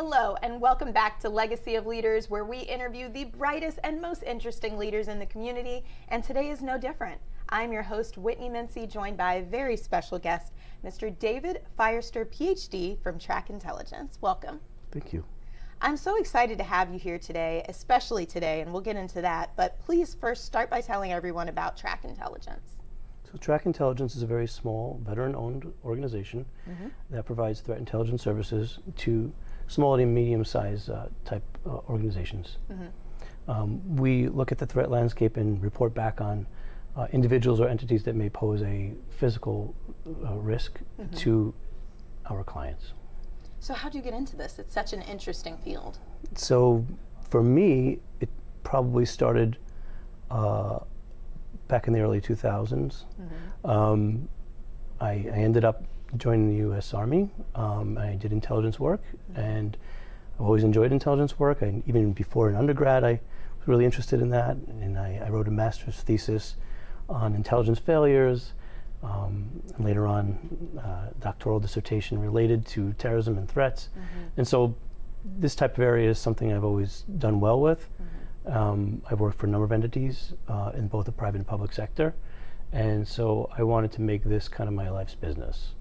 Hello, and welcome back to Legacy of Leaders, where we interview the brightest and most interesting leaders in the community, and today is no different. I'm your host, Whitney Mincey, joined by a very special guest, Mr. David Firester, Ph.D. from TRAC Intelligence. Welcome. Thank you. I'm so excited to have you here today, especially today, and we'll get into that, but please first start by telling everyone about TRAC Intelligence. So TRAC Intelligence is a very small, veteran-owned organization that provides threat intelligence services to small and medium-sized type organizations. We look at the threat landscape and report back on individuals or entities that may pose a physical risk to our clients. So how'd you get into this? It's such an interesting field. So for me, it probably started back in the early 2000s. I ended up joining the U.S. Army. I did intelligence work, and I've always enjoyed intelligence work. Even before in undergrad, I was really interested in that, and I wrote a master's thesis on intelligence failures, and later on doctoral dissertation related to terrorism and threats. And so this type of area is something I've always done well with. I've worked for a number of entities in both the private and public sector. And so I wanted to make this kind of my life's business.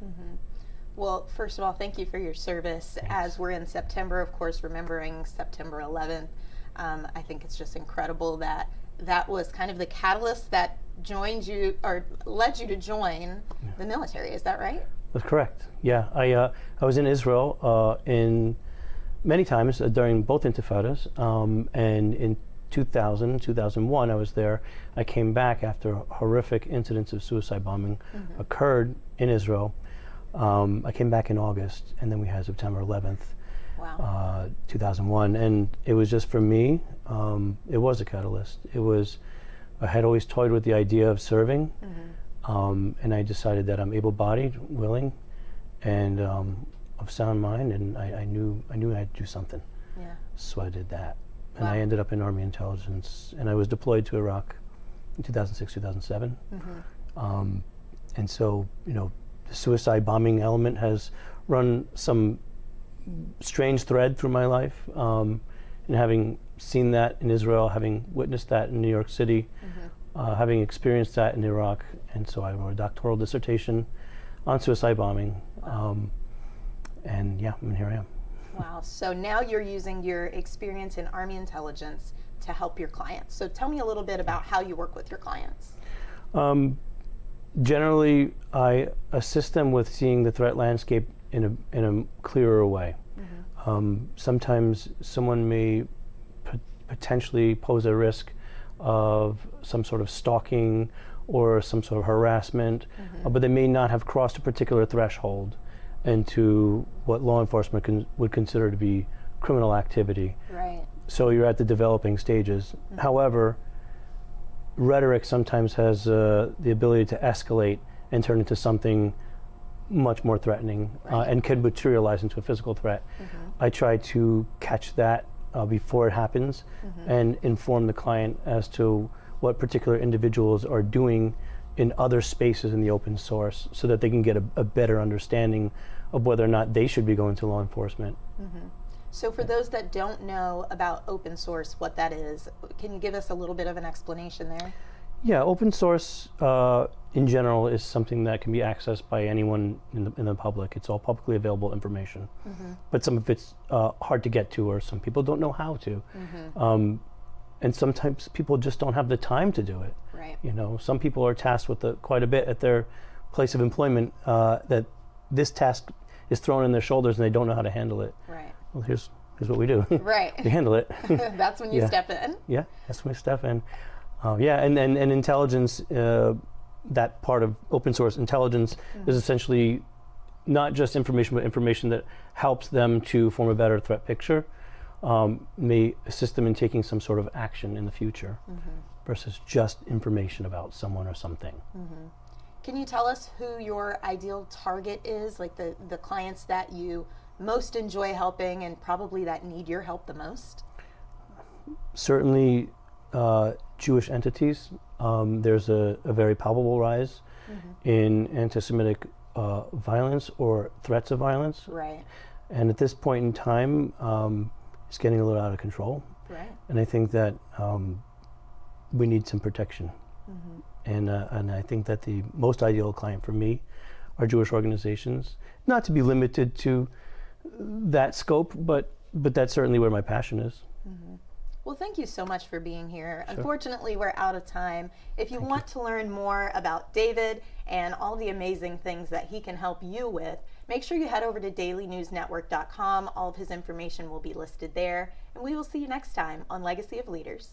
Well, first of all, thank you for your service. Thanks. As we're in September, of course, remembering September 11th, I think it's just incredible that that was kind of the catalyst that joined you or led you to join the military. Is that right? That's correct. Yeah, I was in Israel in many times during both intifadas, and in 2001, I was there. I came back after horrific incidents of suicide bombing occurred in Israel. I came back in August, and then we had September 11th, 2001. And it was just, for me, it was a catalyst. I had always toyed with the idea of serving, and I decided that I'm able-bodied, willing, and of sound mind, and I knew I had to do something. Yeah. So I did that. And I ended up in Army Intelligence, and I was deployed to Iraq in 2006, 2007. And so, the suicide bombing element has run some strange thread through my life. And having seen that in Israel, having witnessed that in New York City, having experienced that in Iraq, and so I wrote a doctoral dissertation on suicide bombing. And yeah, and here I am. Wow. So now you're using your experience in Army Intelligence to help your clients. So tell me a little bit about how you work with your clients. Generally, I assist them with seeing the threat landscape in a clearer way. Sometimes someone may potentially pose a risk of some sort of stalking or some sort of harassment, but they may not have crossed a particular threshold into what law enforcement would consider to be criminal activity. Right. So you're at the developing stages. However, rhetoric sometimes has the ability to escalate and turn into something much more threatening, and can materialize into a physical threat. I try to catch that before it happens and inform the client as to what particular individuals are doing in other spaces in the open source, so that they can get a better understanding of whether or not they should be going to law enforcement. So for those that don't know about open source, what that is, can you give us a little bit of an explanation there? Yeah, open source in general is something that can be accessed by anyone in the public. It's all publicly available information. But some of it's hard to get to, or some people don't know how to. And sometimes people just don't have the time to do it. Right. Some people are tasked with quite a bit at their place of employment, that this task is thrown in their shoulders and they don't know how to handle it. Right. Well, here's what we do. Right. We handle it. That's when you step in. Yeah, that's when we step in. And intelligence, that part of open source intelligence is essentially not just information, but information that helps them to form a better threat picture, may assist them in taking some sort of action in the future, versus just information about someone or something. Can you tell us who your ideal target is, like the clients that you most enjoy helping and probably that need your help the most? Certainly Jewish entities. There's a very palpable rise in anti-Semitic violence or threats of violence. Right. And at this point in time, it's getting a little out of control. Right. And I think that we need some protection. Mm-hmm. And I think that the most ideal client for me are Jewish organizations, not to be limited to that scope, but that's certainly where my passion is. Mm-hmm. Well, thank you so much for being here. Sure. Unfortunately, we're out of time. If you want to learn more about David and all the amazing things that he can help you with, make sure you head over to dailynewsnetwork.com. All of his information will be listed there. And we will see you next time on Legacy of Leaders.